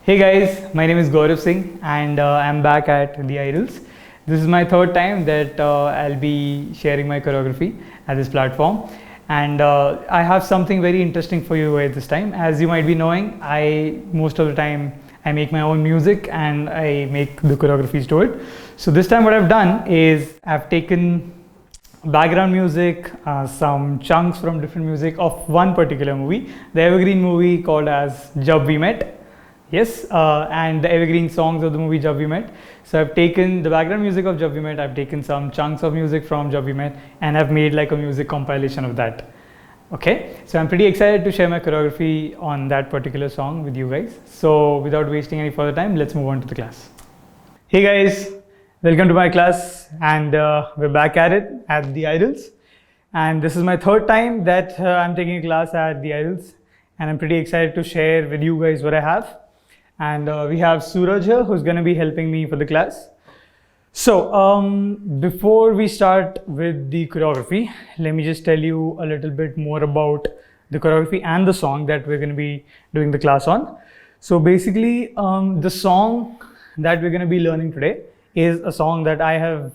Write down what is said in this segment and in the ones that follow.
Hey guys, my name is Gaurav Singh and I'm back at the IDALS. This is my third time that I'll be sharing my choreography at this platform, and I have something very interesting for you at this time. As you might be knowing, most of the time I make my own music and I make the choreographies to it. So this time what I've done is I've taken background music, some chunks from different music of one particular movie, the evergreen movie called as Jab We Met. Yes, and the evergreen songs of the movie Jab We Met. So I've taken the background music of Jab We Met, I've taken some chunks of music from Jab We Met, and I've made like a music compilation of that. Okay, so I'm pretty excited to share my choreography on that particular song with you guys. So without wasting any further time, let's move on to the class. Hey guys, welcome to my class, and we're back at it at the IDALS. And this is my third time that I'm taking a class at the IDALS, and I'm pretty excited to share with you guys what I have. And we have Suraj here who's going to be helping me for the class. So before we start with the choreography, let me just tell you a little bit more about the choreography and the song that we're going to be doing the class on. So basically the song that we're going to be learning today is a song that I have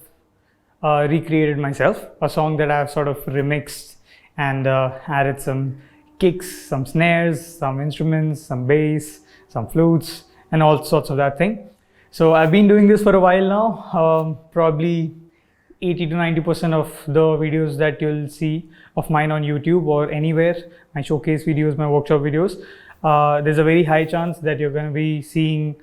recreated myself, a song that I've sort of remixed and added some kicks, some snares, some instruments, some bass, some flutes, and all sorts of that thing. So I've been doing this for a while now. Probably 80 to 90% of the videos that you'll see of mine on YouTube or anywhere, my showcase videos, my workshop videos, there's a very high chance that you're going to be seeing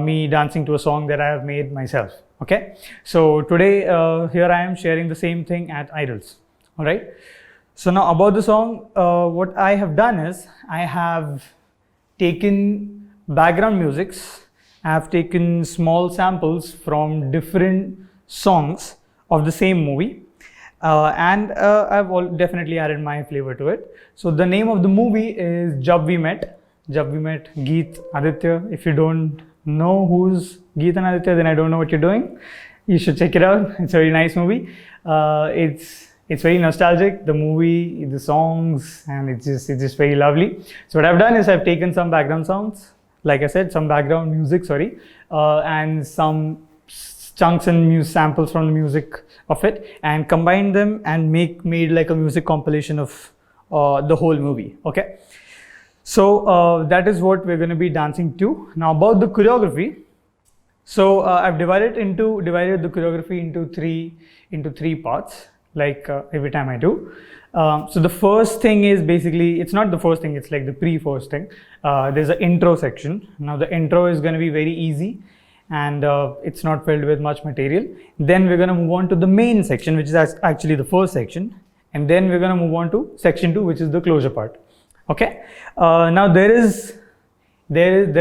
me dancing to a song that I have made myself. Okay, so today here I am sharing the same thing at IDALS. All right, so now about the song, what I have done is I have taken background musics. I have taken small samples from different songs of the same movie, and I've definitely added my flavor to it. So the name of the movie is Jab We Met. Jab We Met, Geet, Aditya. If you don't know who's Geet and Aditya, then I don't know what you're doing. You should check it out. It's a very nice movie. It's very nostalgic, the movie, the songs, and it's just very lovely. So what I've done is I've taken some background sounds, like I said, some background music, and some chunks and samples from the music of it, and combined them and made like a music compilation of the whole movie. Okay, so that is what we're going to be dancing to. Now about the choreography. So I've divided the choreography into three parts, like every time I do. So the first thing is basically, it's not the first thing, it's like the pre-first thing. There's an intro section. Now the intro is going to be very easy, and it's not filled with much material. Then we're going to move on to the main section, which is actually the first section, and then we're going to move on to section 2, which is the closure part. Okay, now there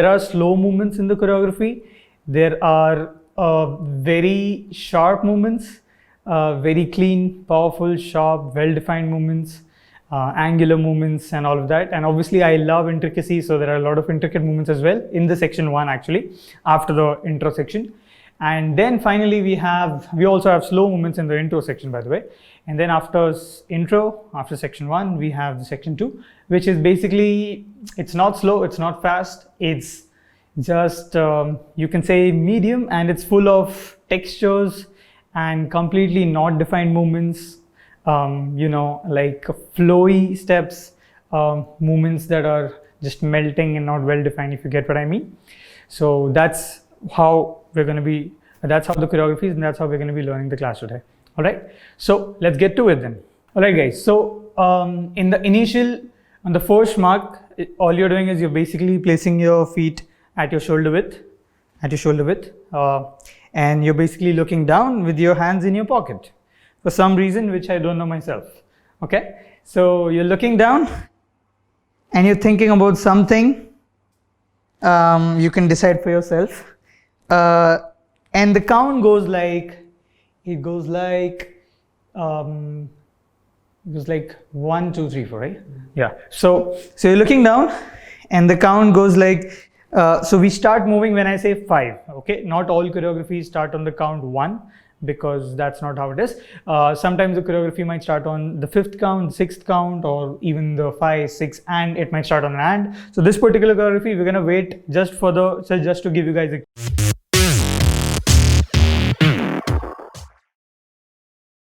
are slow movements in the choreography. There are very sharp movements, very clean, powerful, sharp, well-defined movements, angular movements, and all of that. And obviously I love intricacy, so there are a lot of intricate movements as well in the section 1, actually, after the intro section. And then finally we also have slow movements in the intro section, by the way. And then after section 1, we have the section 2, which is basically, it's not slow, it's not fast, it's just you can say medium, and it's full of textures and completely not defined movements, like flowy steps, movements that are just melting and not well defined, if you get what I mean. So that's how the choreography is, and that's how we're going to be learning the class today. All right, so let's get to it then. All right guys, so on the first mark, all you're doing is you're basically placing your feet at your shoulder width, and you're basically looking down with your hands in your pocket for some reason which I don't know myself. Okay, so you're looking down and you're thinking about something. You can decide for yourself, and the count goes like 1, 2, 3, 4, right? Yeah, so you're looking down and the count goes like, so we start moving when I say 5. Okay, not all choreographies start on the count 1. because that's not how it is. Sometimes the choreography might start on the 5th count, 6th count, or even the 5, 6, and it might start on an and. So this particular choreography, we're gonna wait just to give you guys a